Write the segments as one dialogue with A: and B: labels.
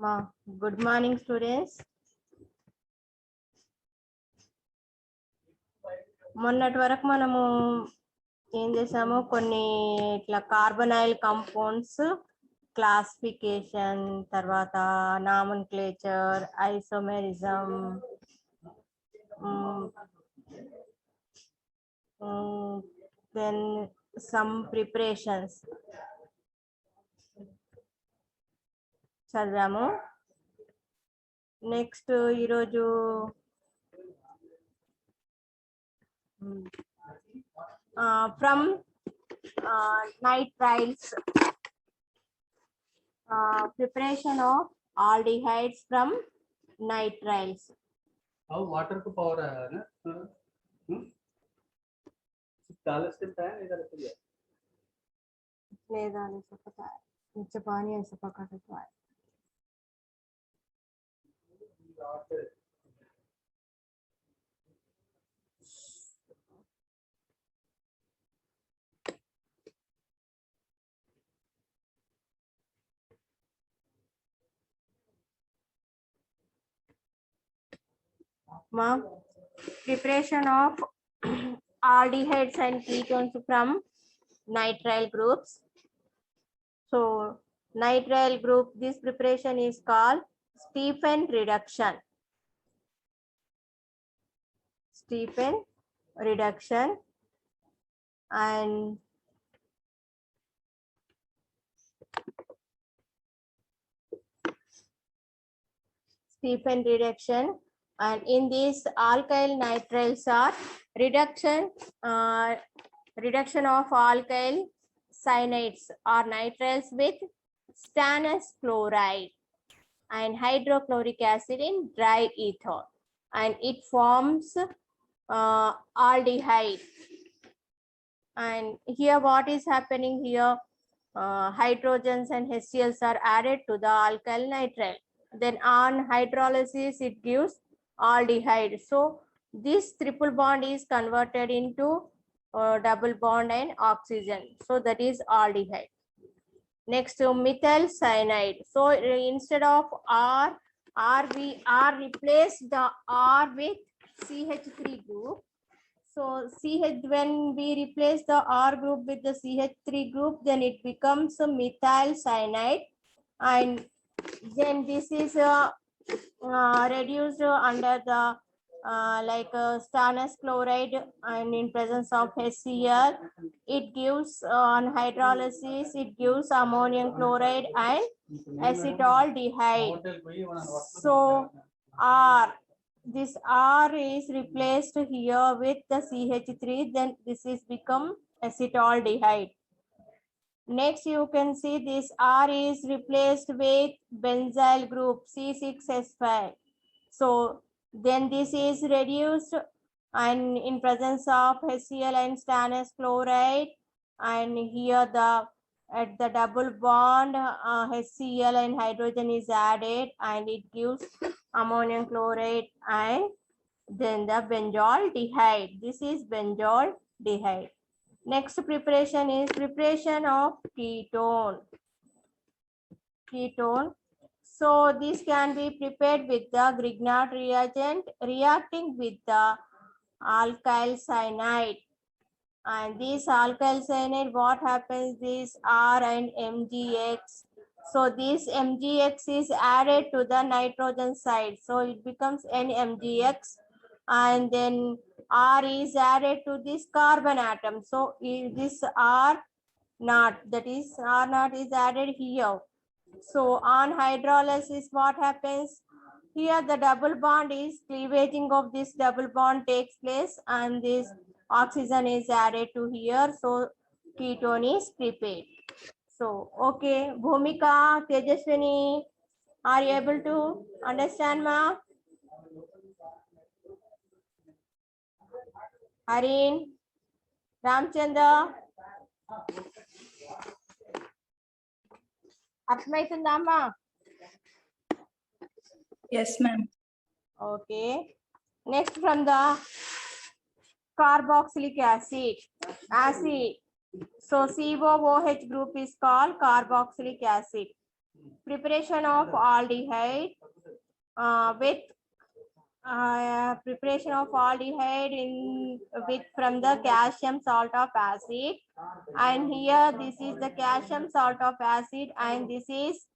A: Good morning, students. మొన్నటి వరకు మనము ఏం చేసాము, కొన్ని ఇట్లా కార్బనైల్ కాంపౌండ్స్ క్లాసిఫికేషన్, తర్వాత nomenclature, isomerism, then some preparations చదివాము. నెక్స్ట్ ఈరోజు from nitriles, preparation of aldehydes from nitriles.
B: How water को power है ना? डाल सकते हैं इधर पे लिया.
A: ले डाल सकता है. नीचे पानी ऐसे पकड़ सकता है. Preparation of aldehydes and ketones from nitrile groups. So nitrile group, this preparation is called Stephen reduction. Stephen reduction. And Stephen reduction. And in this, alkyl nitriles are reduction of alkyl cyanides or nitriles with stannous chloride and hydrochloric acid in dry ether, and it forms aldehyde. And here what is happening here, hydrogens and HCl's are added to the alkyl nitrile. Then on hydrolysis it gives aldehyde. So this triple bond is converted into double bond and oxygen. So that is aldehyde. Next, methyl cyanide. So instead of we replace the R with CH3 group. So when we replace the R group with the CH3 group, then it becomes a methyl cyanide, and then this is reduced under the stannous chloride, and in presence of HCl, it gives on hydrolysis, it gives ammonium chloride and acetaldehyde. So this R is replaced here with the CH3, then this is become acetaldehyde. Next, you can see this R is replaced with benzyl group C6H5. So then this is reduced, and in presence of HCl and stannous chloride, and here at the double bond HCl and hydrogen is added, and it gives ammonium chloride and then the benzaldehyde. This is benzaldehyde. Next preparation is preparation of ketone. So this can be prepared with the Grignard reagent reacting with the alkyl cyanide. And this alkyl cyanide, what happens, this R and MgX. So this MgX is added to the nitrogen side. So it becomes NMgX, and then R is added to this carbon atom. So this R naught, that is R naught is added here. So on hydrolysis, what happens? Here the double bond is cleavaging of this double bond takes place, and this oxygen is added to here. So ketone is prepared. So okay, Bhumika, Tejaswini, are you able to understand, ma? Harin, Ramchandra, Atmaitandama.
C: Yes, ma'am.
A: Okay. Next, from the carboxylic acid. So COOH group is called carboxylic acid. preparation of aldehyde with preparation of aldehyde in with from the calcium salt of acid, and here this is the calcium salt of acid and this is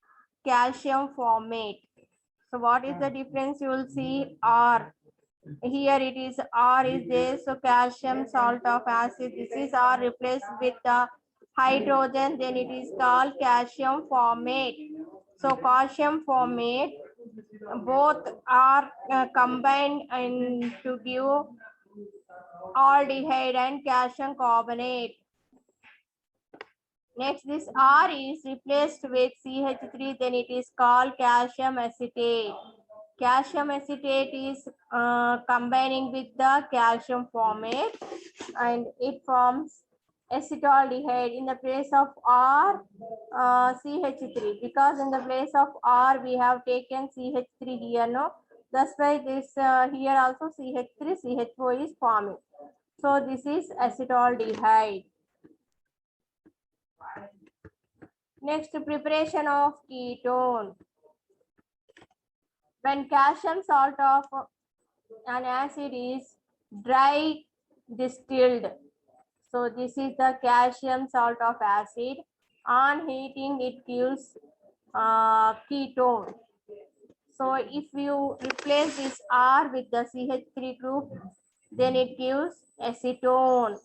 A: calcium formate. So what is the difference? You will see R. Here it is R is there, so calcium salt of acid. This is R replaced with the hydrogen, then it is called calcium formate. So calcium formate, both are combined and to give aldehyde and calcium carbonate. Next, this R is replaced with CH3, then it is called calcium acetate. Calcium acetate is combining with the calcium formate and it forms acetaldehyde in the place of R, CH3, because in the place of R we have taken CH3 here, no? That's why this here also CH3, CH4 is forming. So this is acetaldehyde. Next, preparation of ketone. When calcium salt of an acid is dry distilled, so this is the calcium salt of acid. On heating, it gives ketone. So if you replace this R with the CH3 group, then it gives acetone.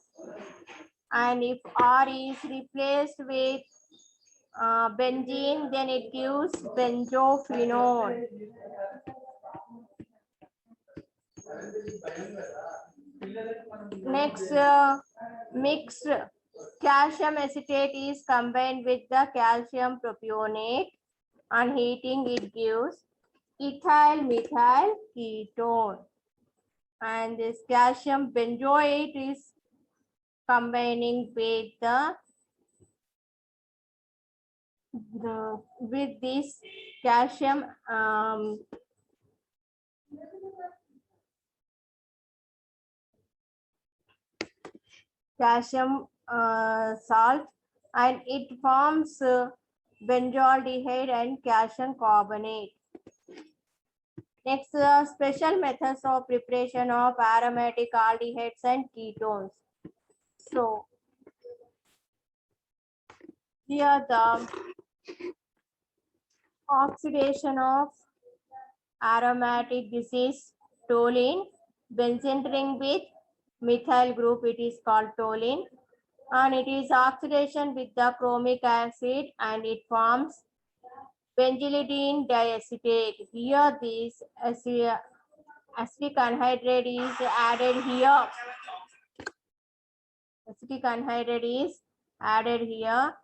A: And if R is replaced with benzene, then it gives benzophenone. Next, mixed calcium acetate is combined with the calcium propionate. On heating, it gives ethyl methyl ketone. And this calcium benzoate is combining with with this calcium calcium salt, and it forms benzaldehyde and calcium carbonate. Next, special methods of preparation of aromatic aldehydes and ketones. So here the oxidation of aromatic, this is toluene, benzene ring with methyl group, it is called toluene, and it is oxidation with the chromic acid and it forms benzylidene diacetate. Here this acetic anhydride is added here. Acetic anhydride is added here.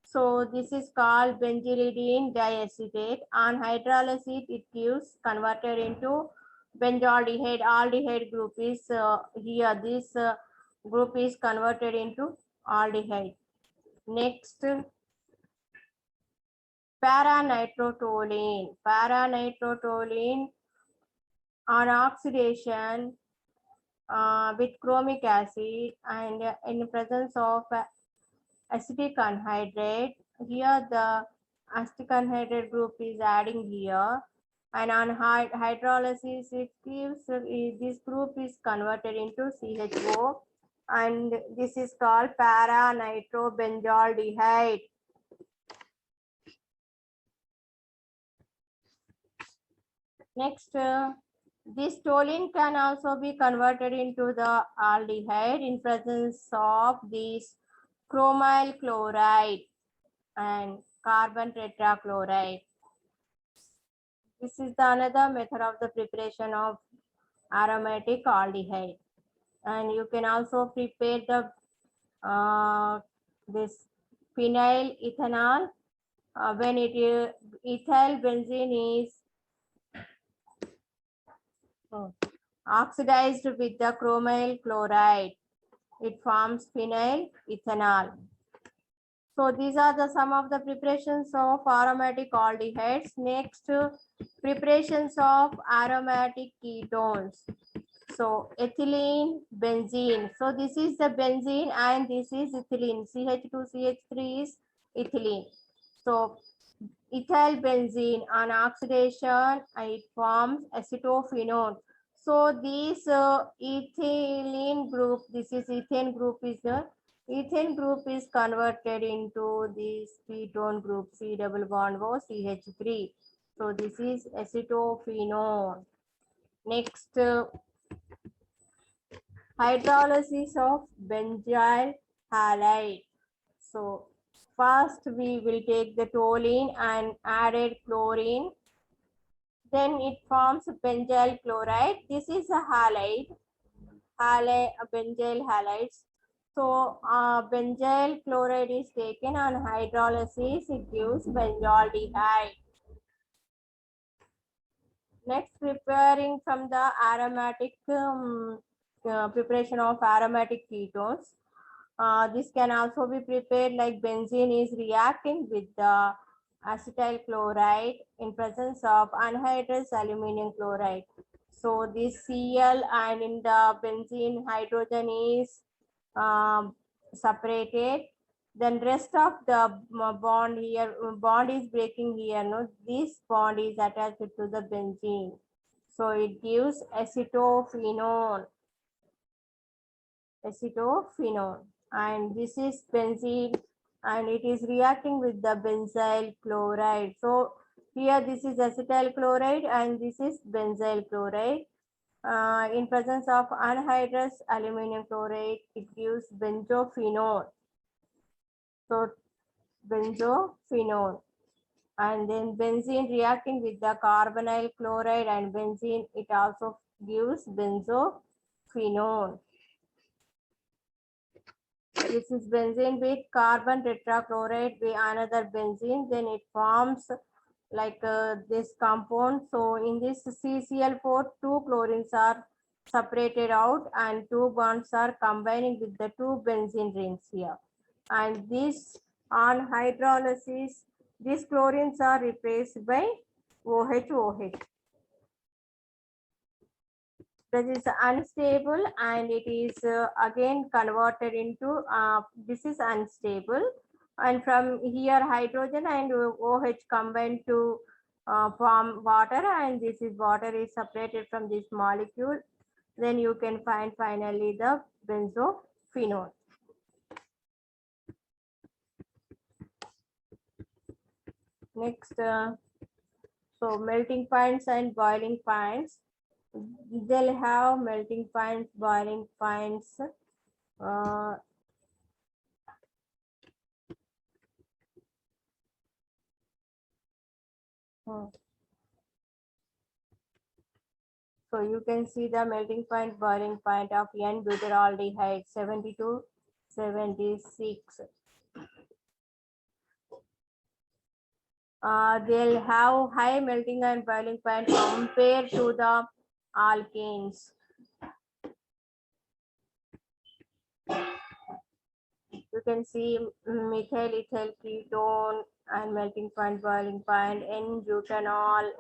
A: So this is called benzylidene diacetate. On hydrolysis, it gives converted into benzaldehyde. Aldehyde group is here. This group is converted into aldehyde. Next, para-nitrotoluene. Para-nitrotoluene on oxidation with chromic acid and in presence of acetic anhydride. Here the acetic anhydride group is adding here, and on hydrolysis it gives this group is converted into CHO, and this is called para-nitrobenzaldehyde. Next, this toluene can also be converted into the aldehyde in presence of this chromyl chloride and carbon tetrachloride. This is the another method of the preparation of aromatic aldehyde, and you can also prepare the this phenyl ethanol when it is ethyl benzene is oxidized with the chromyl chloride, it forms phenyl ethanol. So these are the some of the preparations of aromatic aldehydes. Next, preparations of aromatic ketones. So ethylene, benzene. So this is the benzene and this is ethylene. CH2CH3 is ethylene. So ethyl benzene on oxidation and it forms acetophenone. So this ethylene group, this is ethane group, is the ethane group is converted into this ketone group, C double bond O CH3. So this is acetophenone. Next, hydrolysis of benzyl halide. So first we will take the toluene and added chlorine. Then it forms benzyl chloride. This is a halide, benzyl halides. So benzyl chloride is taken on hydrolysis. It gives benzaldehyde. Next, preparing from the aromatic preparation of aromatic ketones. This can also be prepared like benzene is reacting with the acetyl chloride in presence of anhydrous aluminum chloride. So this Cl and in the benzene hydrogen is separated. Then rest of the bond here, bond is breaking here. No, this bond is attached to the benzene. So it gives acetophenone. And this is benzene and it is reacting with the benzyl chloride. So here this is acetyl chloride and this is benzyl chloride. In presence of anhydrous aluminum chloride, it gives benzophenone. So benzophenone. And then benzene reacting with the carbonyl chloride and benzene, it also gives benzophenone. This is benzene with carbon tetrachloride with another benzene, then it forms like this compound. So in this CCl4, two chlorines are separated out and two bonds are combining with the two benzene rings here. And this on hydrolysis, these chlorines are replaced by OH. That is unstable and it is again converted into this is unstable, and from here hydrogen and OH combined to form water, and this is water is separated from this molecule. Then you can find finally the benzophenone. Next, so melting points and boiling points. They'll have melting points, boiling points. So you can see the melting point, boiling point of N-butyraldehyde 72, 76. They'll have high melting and boiling point compared to the alkanes. You can see methyl ethyl ketone and melting point, boiling point, N-butanol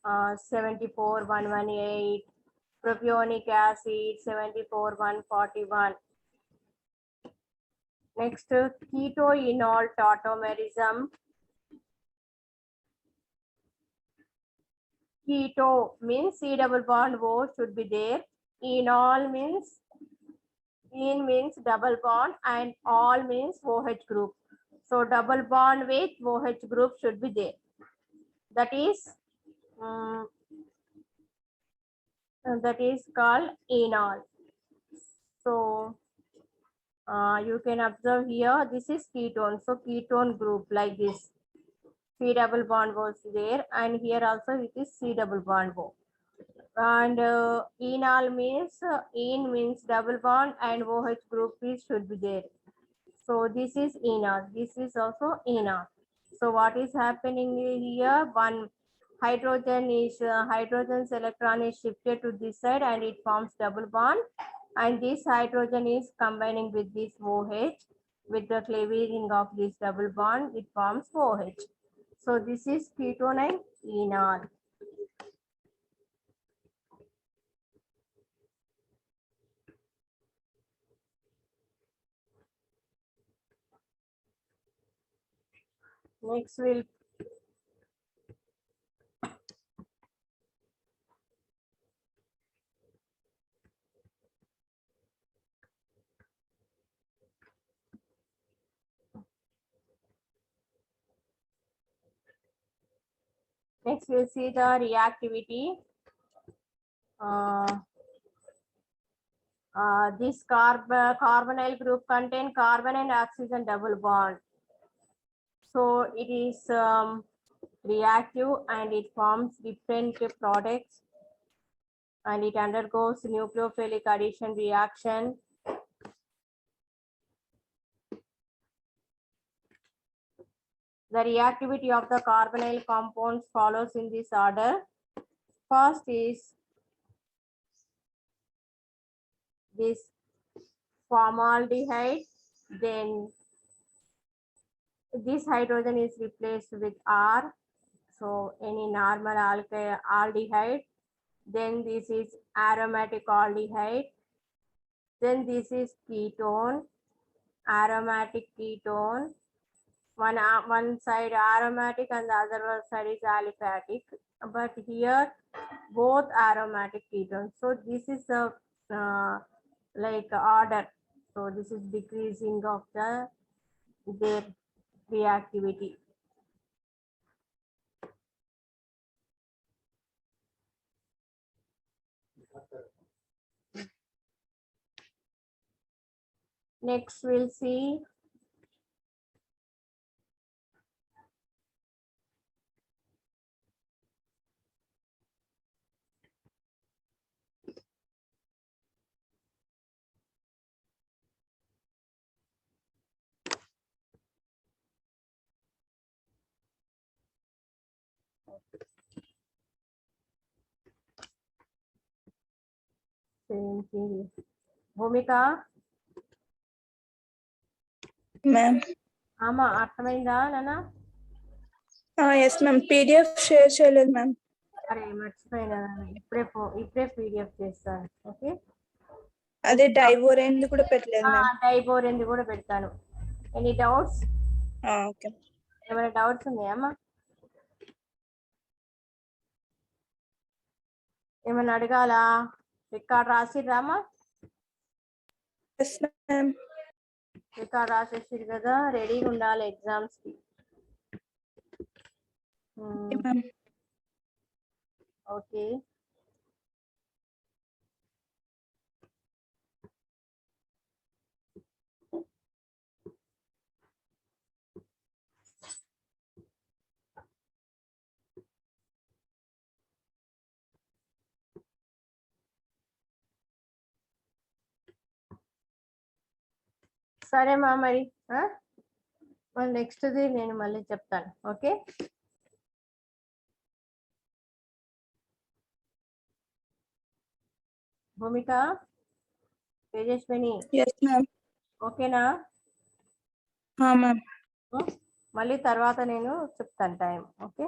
A: 74,118, propionic acid 74,141. Next, ketoenol tautomerism. Keto means C double bond O should be there. Enol means double bond and all means OH group. So double bond with OH group should be there. That is called enol. So you can observe here, this is ketone. So ketone group like this. C double bond was there, and here also it is C double bond O. And enol means en means double bond and OH group is should be there. So this is enol. This is also enol. So what is happening here? One hydrogen's electron is shifted to this side and it forms double bond, and this hydrogen is combining with this OH. With the cleaving of this double bond, it forms OH. So this is ketone and enol. Next we'll Next, we'll see the reactivity. This carbonyl group contain carbon and oxygen double bond. So it is reactive and it forms different products and it undergoes nucleophilic addition reaction. The reactivity of the carbonyl compounds follows in this order. First is this formaldehyde, then this hydrogen is replaced with R. So any normal aldehyde. Then this is aromatic aldehyde. Then this is ketone, aromatic ketone. One side aromatic and the other side is aliphatic. But here both aromatic ketones. So this is the like order. So this is decreasing of their reactivity. Next we'll see same thing. Bhumika,
C: ma'am
A: ఆమా అర్థమైందా నాన్న?
C: Yes ma'am PDF share చేయలేదు ma'am.
A: అరే మర్చిపోయినా ఇప్పుడే PDF చేస్తాను. Okay,
C: అదే డైవోరెండ్ కూడా పెట్టలేదు మ్యామ్.
A: డైబోరెండ్ కూడా పెడతాను. Any doubts?
C: ఓకే,
A: ఏమైనా డౌట్స్ ఉన్నాయమ్మా? ఏమైనా అడగాలా? రికార్డ్ రాసిర్రామా?
C: Yes ma'am.
A: రికార్డ్ రాసేసారు కదా, రెడీగా ఉండాలి ఎగ్జామ్స్ కి.
C: మ్యామ్
A: ఓకే, సరేమా మరి నెక్స్ట్ది నేను మళ్ళీ చెప్తాను. ఓకే, భూమిక, తేజస్విని,
C: ఎస్ మ్యామ్.
A: ఓకేనా?
C: మ్యామ్
A: మళ్ళీ తర్వాత నేను చెప్తాను టైం. ఓకే.